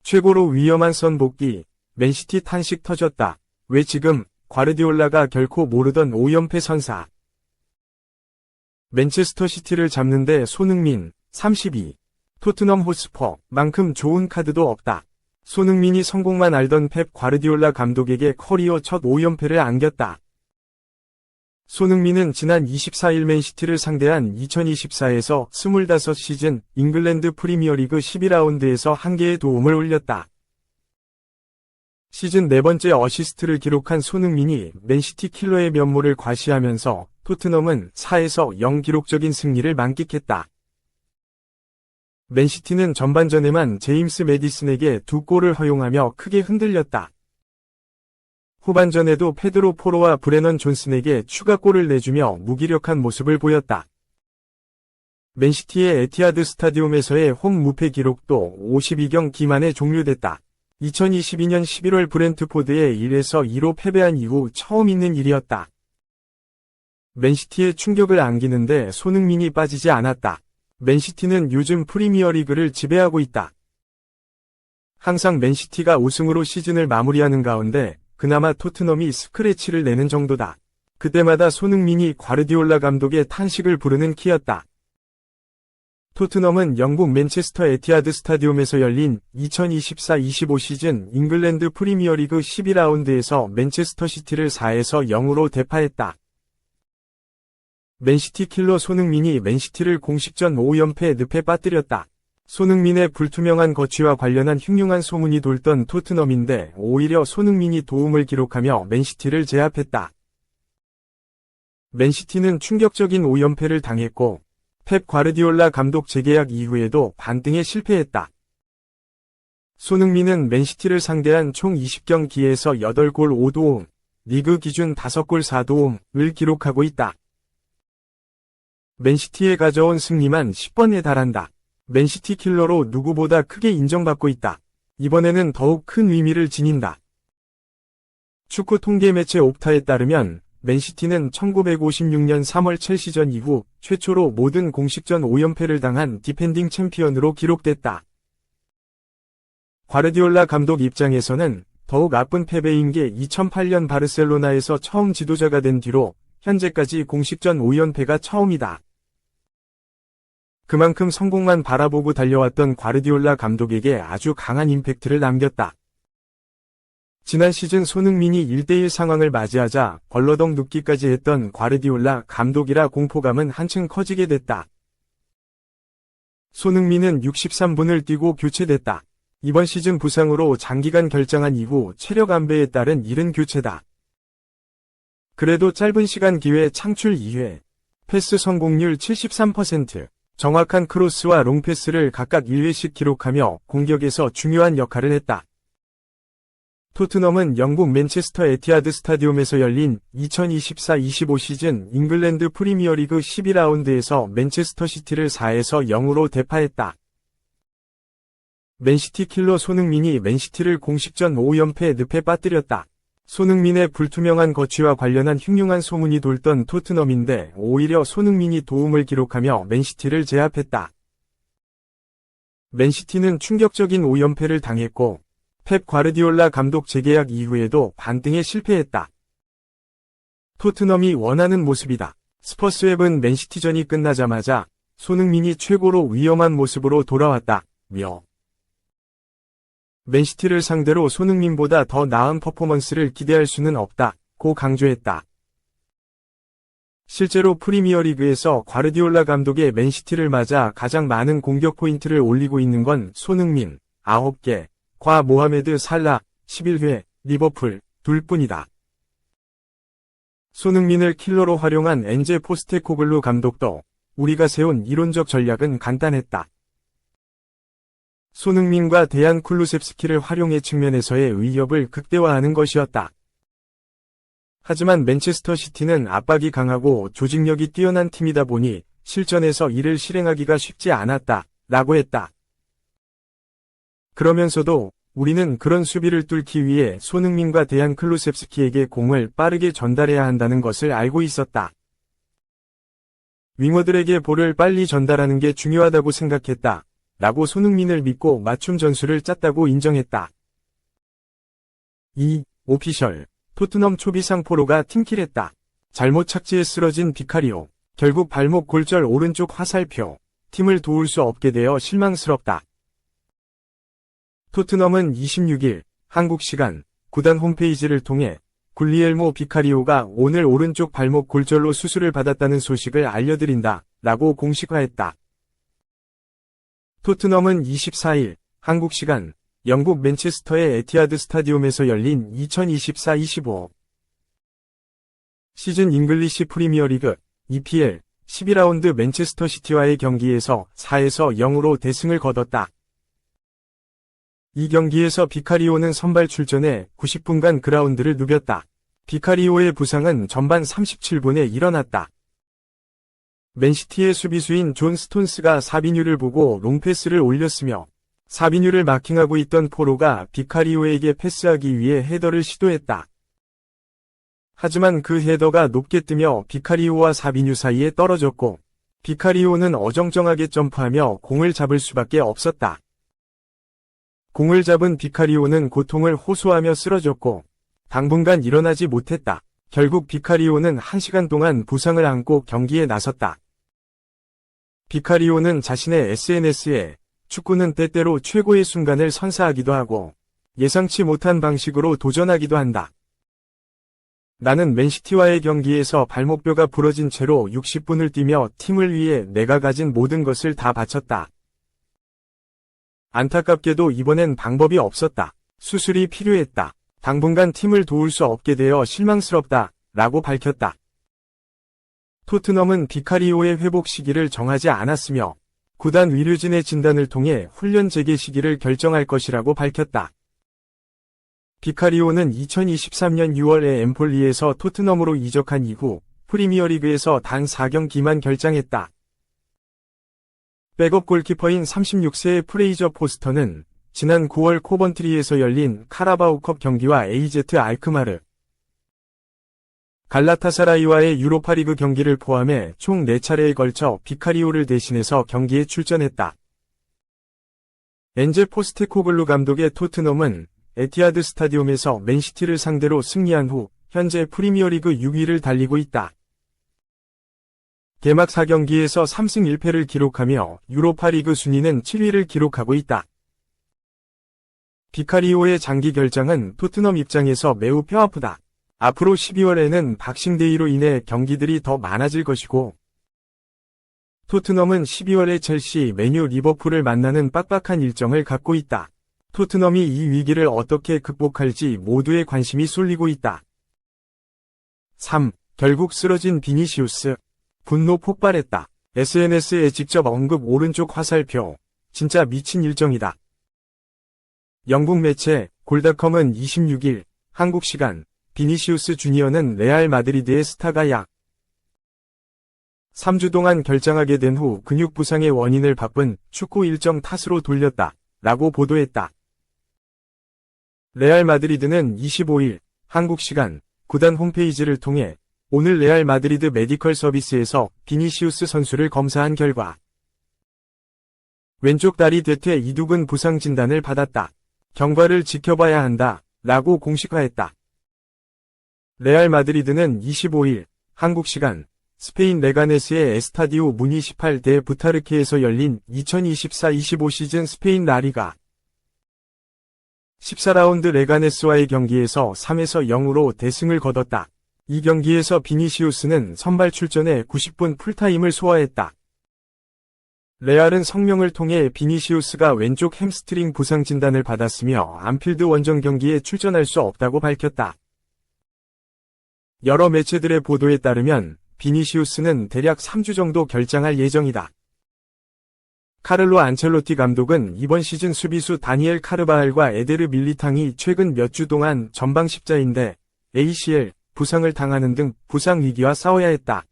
최고로 위험한 선 복귀, 맨시티 탄식 터졌다. 왜 지금? 과르디올라가 결코 모르던 5연패 선사. 맨체스터 시티를 잡는데 손흥민, 32. 토트넘 호스퍼만큼 좋은 카드도 없다. 손흥민이 성공만 알던 펩 과르디올라 감독에게 커리어 첫 5연패를 안겼다. 손흥민은 지난 24일 맨시티를 상대한 2024에서 25시즌 잉글랜드 프리미어리그 12라운드에서 한 개의 도움을 올렸다. 시즌 네 번째 어시스트를 기록한 손흥민이 맨시티 킬러의 면모를 과시하면서 토트넘은 4에서 0 기록적인 승리를 만끽했다. 맨시티는 전반전에만 제임스 매디슨에게 2골을 허용하며 크게 흔들렸다. 후반전에도 페드로 포로와 브레넌 존슨에게 추가골을 내주며 무기력한 모습을 보였다. 맨시티의 에티하드 스타디움에서의 홈 무패 기록도 52경기 만에 종료됐다. 2022년 11월 브렌트포드에 1에서 2로 패배한 이후 처음 있는 일이었다. 맨시티의 충격을 안기는데 손흥민이 빠지지 않았다. 맨시티는 요즘 프리미어리그를 지배하고 있다. 항상 맨시티가 우승으로 시즌을 마무리하는 가운데 그나마 토트넘이 스크래치를 내는 정도다. 그때마다 손흥민이 과르디올라 감독의 탄식을 부르는 키였다. 토트넘은 영국 맨체스터 에티하드 스타디움에서 열린 2024-25 시즌 잉글랜드 프리미어리그 12라운드에서 맨체스터 시티를 4에서 0으로 대파했다. 맨시티 킬러 손흥민이 맨시티를 공식전 5연패 늪에 빠뜨렸다. 손흥민의 불투명한 거취와 관련한 흉흉한 소문이 돌던 토트넘인데 오히려 손흥민이 도움을 기록하며 맨시티를 제압했다. 맨시티는 충격적인 5연패를 당했고 펩 과르디올라 감독 재계약 이후에도 반등에 실패했다. 손흥민은 맨시티를 상대한 총 20경기에서 8골 5도움, 리그 기준 5골 4도움을 기록하고 있다. 맨시티에 가져온 승리만 10번에 달한다. 맨시티 킬러로 누구보다 크게 인정받고 있다. 이번에는 더욱 큰 의미를 지닌다. 축구 통계 매체 옵타에 따르면 맨시티는 1956년 3월 첼시전 이후 최초로 모든 공식전 5연패를 당한 디펜딩 챔피언으로 기록됐다. 과르디올라 감독 입장에서는 더욱 나쁜 패배인 게 2008년 바르셀로나에서 처음 지도자가 된 뒤로 현재까지 공식전 5연패가 처음이다. 그만큼 성공만 바라보고 달려왔던 과르디올라 감독에게 아주 강한 임팩트를 남겼다. 지난 시즌 손흥민이 1대1 상황을 맞이하자 벌러덩 눕기까지 했던 과르디올라 감독이라 공포감은 한층 커지게 됐다. 손흥민은 63분을 뛰고 교체됐다. 이번 시즌 부상으로 장기간 결장한 이후 체력 안배에 따른 이른 교체다. 그래도 짧은 시간 기회 창출 2회, 패스 성공률 73%, 정확한 크로스와 롱패스를 각각 1회씩 기록하며 공격에서 중요한 역할을 했다. 토트넘은 영국 맨체스터 에티하드 스타디움에서 열린 2024-25 시즌 잉글랜드 프리미어리그 12라운드에서 맨체스터 시티를 4에서 0으로 대파했다. 맨시티 킬러 손흥민이 맨시티를 공식전 5연패 늪에 빠뜨렸다. 손흥민의 불투명한 거취와 관련한 흉흉한 소문이 돌던 토트넘인데 오히려 손흥민이 도움을 기록하며 맨시티를 제압했다. 맨시티는 충격적인 5연패를 당했고 펩 과르디올라 감독 재계약 이후에도 반등에 실패했다. 토트넘이 원하는 모습이다. 스퍼스웹은 맨시티전이 끝나자마자 손흥민이 최고로 위험한 모습으로 돌아왔다. 맨시티를 상대로 손흥민보다 더 나은 퍼포먼스를 기대할 수는 없다고 강조했다. 실제로 프리미어리그에서 과르디올라 감독의 맨시티를 맞아 가장 많은 공격 포인트를 올리고 있는 건 손흥민 9개, 과 모하메드 살라 11회, 리버풀 둘뿐이다. 손흥민을 킬러로 활용한 엔제 포스테코글루 감독도 우리가 세운 이론적 전략은 간단했다. 손흥민과 데얀 쿨루셉스키를 활용해 측면에서의 위협을 극대화하는 것이었다. 하지만 맨체스터 시티는 압박이 강하고 조직력이 뛰어난 팀이다 보니 실전에서 이를 실행하기가 쉽지 않았다. 라고 했다. 그러면서도 우리는 그런 수비를 뚫기 위해 손흥민과 데얀 클루셉스키에게 공을 빠르게 전달해야 한다는 것을 알고 있었다. 윙어들에게 볼을 빨리 전달하는 게 중요하다고 생각했다. 라고 손흥민을 믿고 맞춤 전술을 짰다고 인정했다. 2. 오피셜. 토트넘 초비상 포로가 팀킬했다. 잘못 착지해 쓰러진 비카리오. 결국 발목 골절 오른쪽 화살표. 팀을 도울 수 없게 되어 실망스럽다. 토트넘은 26일 한국 시간 구단 홈페이지를 통해 굴리엘모 비카리오가 오늘 오른쪽 발목 골절로 수술을 받았다는 소식을 알려드린다 라고 공식화했다. 토트넘은 24일 한국 시간 영국 맨체스터의 에티하드 스타디움에서 열린 2024-25 시즌 잉글리시 프리미어리그 EPL 12라운드 맨체스터 시티와의 경기에서 4에서 0으로 대승을 거뒀다. 이 경기에서 비카리오는 선발 출전해 90분간 그라운드를 누볐다. 비카리오의 부상은 전반 37분에 일어났다. 맨시티의 수비수인 존 스톤스가 사비뉴를 보고 롱패스를 올렸으며 사비뉴를 마킹하고 있던 포로가 비카리오에게 패스하기 위해 헤더를 시도했다. 하지만 그 헤더가 높게 뜨며 비카리오와 사비뉴 사이에 떨어졌고 비카리오는 어정쩡하게 점프하며 공을 잡을 수밖에 없었다. 공을 잡은 비카리오는 고통을 호소하며 쓰러졌고 당분간 일어나지 못했다. 결국 비카리오는 1시간 동안 부상을 안고 경기에 나섰다. 비카리오는 자신의 SNS에 축구는 때때로 최고의 순간을 선사하기도 하고 예상치 못한 방식으로 도전하기도 한다. 나는 맨시티와의 경기에서 발목뼈가 부러진 채로 60분을 뛰며 팀을 위해 내가 가진 모든 것을 다 바쳤다. 안타깝게도 이번엔 방법이 없었다. 수술이 필요했다. 당분간 팀을 도울 수 없게 되어 실망스럽다. 라고 밝혔다. 토트넘은 비카리오의 회복 시기를 정하지 않았으며 구단 의료진의 진단을 통해 훈련 재개 시기를 결정할 것이라고 밝혔다. 비카리오는 2023년 6월에 엠폴리에서 토트넘으로 이적한 이후 프리미어리그에서 단 4경기만 결장했다. 백업 골키퍼인 36세의 프레이저 포스터는 지난 9월 코번트리에서 열린 카라바오컵 경기와 AZ 알크마르, 갈라타사라이와의 유로파리그 경기를 포함해 총 4차례에 걸쳐 비카리오를 대신해서 경기에 출전했다. 엔제 포스테코글루 감독의 토트넘은 에티하드 스타디움에서 맨시티를 상대로 승리한 후 현재 프리미어리그 6위를 달리고 있다. 개막 4경기에서 3승 1패를 기록하며 유로파리그 순위는 7위를 기록하고 있다. 비카리오의 장기 결장은 토트넘 입장에서 매우 뼈아프다. 앞으로 12월에는 박싱데이로 인해 경기들이 더 많아질 것이고 토트넘은 12월에 첼시, 맨유, 리버풀을 만나는 빡빡한 일정을 갖고 있다. 토트넘이 이 위기를 어떻게 극복할지 모두의 관심이 쏠리고 있다. 3. 결국 쓰러진 비니시우스. 분노 폭발했다. SNS에 직접 언급 오른쪽 화살표. 진짜 미친 일정이다. 영국 매체 골닷컴은 26일 한국 시간 비니시우스 주니어는 레알 마드리드의 스타가 약 3주 동안 결장하게 된 후 근육 부상의 원인을 바쁜 축구 일정 탓으로 돌렸다. 라고 보도했다. 레알 마드리드는 25일 한국 시간 구단 홈페이지를 통해 오늘 레알 마드리드 메디컬 서비스에서 비니시우스 선수를 검사한 결과 왼쪽 다리 대퇴 이두근 부상 진단을 받았다. 경과를 지켜봐야 한다. 라고 공식화했다. 레알 마드리드는 25일 한국 시간 스페인 레가네스의 에스타디오 무니시팔 데 부타르케에서 열린 2024-25 시즌 스페인 라리가 14라운드 레가네스와의 경기에서 3에서 0으로 대승을 거뒀다. 이 경기에서 비니시우스는 선발 출전해 90분 풀타임을 소화했다. 레알은 성명을 통해 비니시우스가 왼쪽 햄스트링 부상 진단을 받았으며 안필드 원정 경기에 출전할 수 없다고 밝혔다. 여러 매체들의 보도에 따르면 비니시우스는 대략 3주 정도 결장할 예정이다. 카를로 안첼로티 감독은 이번 시즌 수비수 다니엘 카르바할과 에데르 밀리탕이 최근 몇 주 동안 전방 십자인대, ACL, 부상을 당하는 등 부상 위기와 싸워야 했다.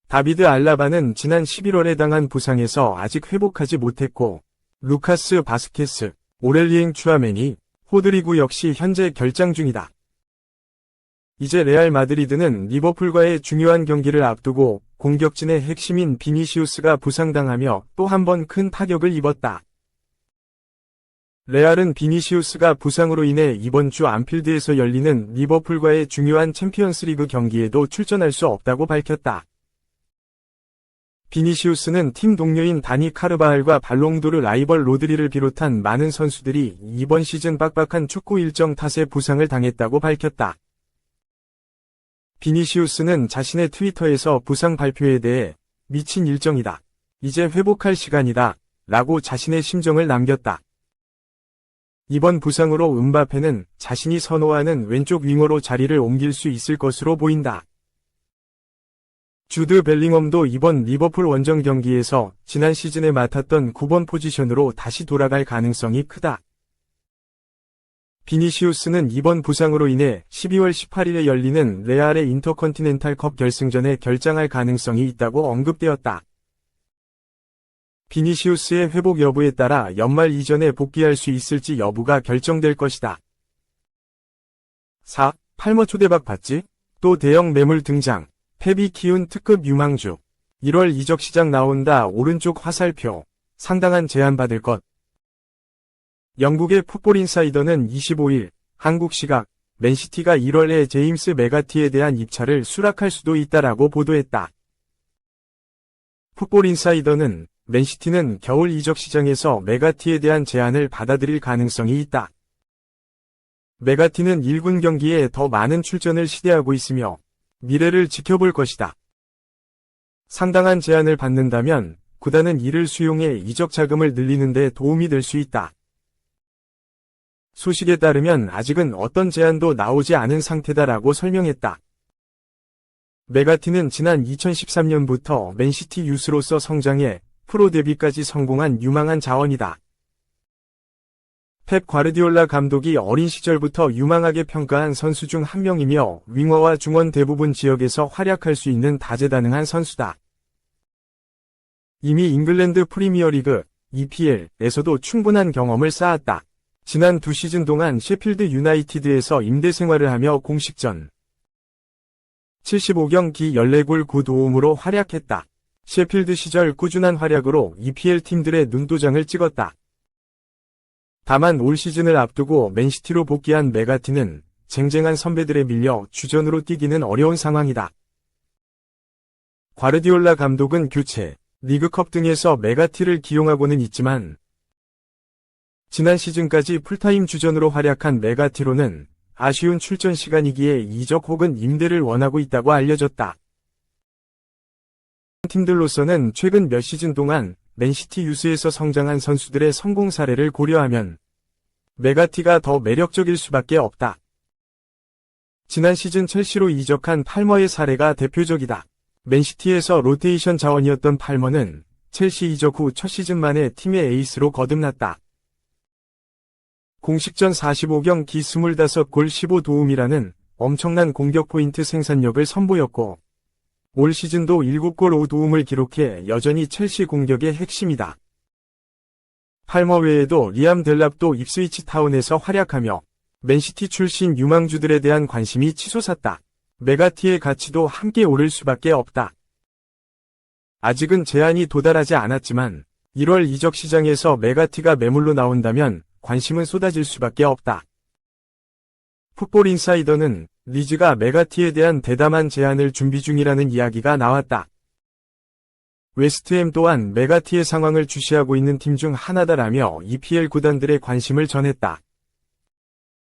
다비드 알라바는 지난 11월에 당한 부상에서 아직 회복하지 못했고 루카스 바스케스, 오렐리엥 추아메니, 호드리구 역시 현재 결장 중이다. 이제 레알 마드리드는 리버풀과의 중요한 경기를 앞두고 공격진의 핵심인 비니시우스가 부상당하며 또 한 번 큰 타격을 입었다. 레알은 비니시우스가 부상으로 인해 이번 주 안필드에서 열리는 리버풀과의 중요한 챔피언스리그 경기에도 출전할 수 없다고 밝혔다. 비니시우스는 팀 동료인 다니 카르바할과 발롱도르 라이벌 로드리를 비롯한 많은 선수들이 이번 시즌 빡빡한 축구 일정 탓에 부상을 당했다고 밝혔다. 비니시우스는 자신의 트위터에서 부상 발표에 대해 미친 일정이다. 이제 회복할 시간이다. 라고 자신의 심정을 남겼다. 이번 부상으로 음바페는 자신이 선호하는 왼쪽 윙어로 자리를 옮길 수 있을 것으로 보인다. 주드 벨링엄도 이번 리버풀 원정 경기에서 지난 시즌에 맡았던 9번 포지션으로 다시 돌아갈 가능성이 크다. 비니시우스는 이번 부상으로 인해 12월 18일에 열리는 레알의 인터컨티넨탈컵 결승전에 결장할 가능성이 있다고 언급되었다. 비니시우스의 회복 여부에 따라 연말 이전에 복귀할 수 있을지 여부가 결정될 것이다. 4. 팔머 초대박 받지? 또 대형 매물 등장. 펩이 키운 특급 유망주. 1월 이적 시장 나온다. 오른쪽 화살표. 상당한 제안 받을 것. 영국의 풋볼 인사이더는 25일 한국 시각 맨시티가 1월에 제임스 메가티에 대한 입찰을 수락할 수도 있다라고 보도했다. 풋볼 인사이더는 맨시티는 겨울 이적 시장에서 메가티에 대한 제안을 받아들일 가능성이 있다. 메가티는 1군 경기에 더 많은 출전을 시대하고 있으며 미래를 지켜볼 것이다. 상당한 제안을 받는다면 구단은 이를 수용해 이적 자금을 늘리는 데 도움이 될 수 있다. 소식에 따르면 아직은 어떤 제안도 나오지 않은 상태다라고 설명했다. 메가티는 지난 2013년부터 맨시티 유스로서 성장해 프로 데뷔까지 성공한 유망한 자원이다. 펩 과르디올라 감독이 어린 시절부터 유망하게 평가한 선수 중 한 명이며 윙어와 중원 대부분 지역에서 활약할 수 있는 다재다능한 선수다. 이미 잉글랜드 프리미어리그, EPL에서도 충분한 경험을 쌓았다. 지난 2시즌 동안 셰필드 유나이티드에서 임대 생활을 하며 공식전 75경기 14골 9도움으로 활약했다. 셰필드 시절 꾸준한 활약으로 EPL 팀들의 눈도장을 찍었다. 다만 올 시즌을 앞두고 맨시티로 복귀한 메가티는 쟁쟁한 선배들에 밀려 주전으로 뛰기는 어려운 상황이다. 과르디올라 감독은 교체, 리그컵 등에서 메가티를 기용하고는 있지만 지난 시즌까지 풀타임 주전으로 활약한 메가티로는 아쉬운 출전 시간이기에 이적 혹은 임대를 원하고 있다고 알려졌다. 팀들로서는 최근 몇 시즌 동안 맨시티 유스에서 성장한 선수들의 성공 사례를 고려하면 메가티가 더 매력적일 수밖에 없다. 지난 시즌 첼시로 이적한 팔머의 사례가 대표적이다. 맨시티에서 로테이션 자원이었던 팔머는 첼시 이적 후 첫 시즌 만에 팀의 에이스로 거듭났다. 공식전 45경기 25골 15도움이라는 엄청난 공격 포인트 생산력을 선보였고 올 시즌도 7골 5도움을 기록해 여전히 첼시 공격의 핵심이다. 팔머 외에도 리암 델랍도 입스위치 타운에서 활약하며 맨시티 출신 유망주들에 대한 관심이 치솟았다. 메가티의 가치도 함께 오를 수밖에 없다. 아직은 제한이 도달하지 않았지만 1월 이적 시장에서 메가티가 매물로 나온다면 관심은 쏟아질 수밖에 없다. 풋볼 인사이더는 리즈가 메가티에 대한 대담한 제안을 준비 중이라는 이야기가 나왔다. 웨스트햄 또한 메가티의 상황을 주시하고 있는 팀 중 하나다라며 EPL 구단들의 관심을 전했다.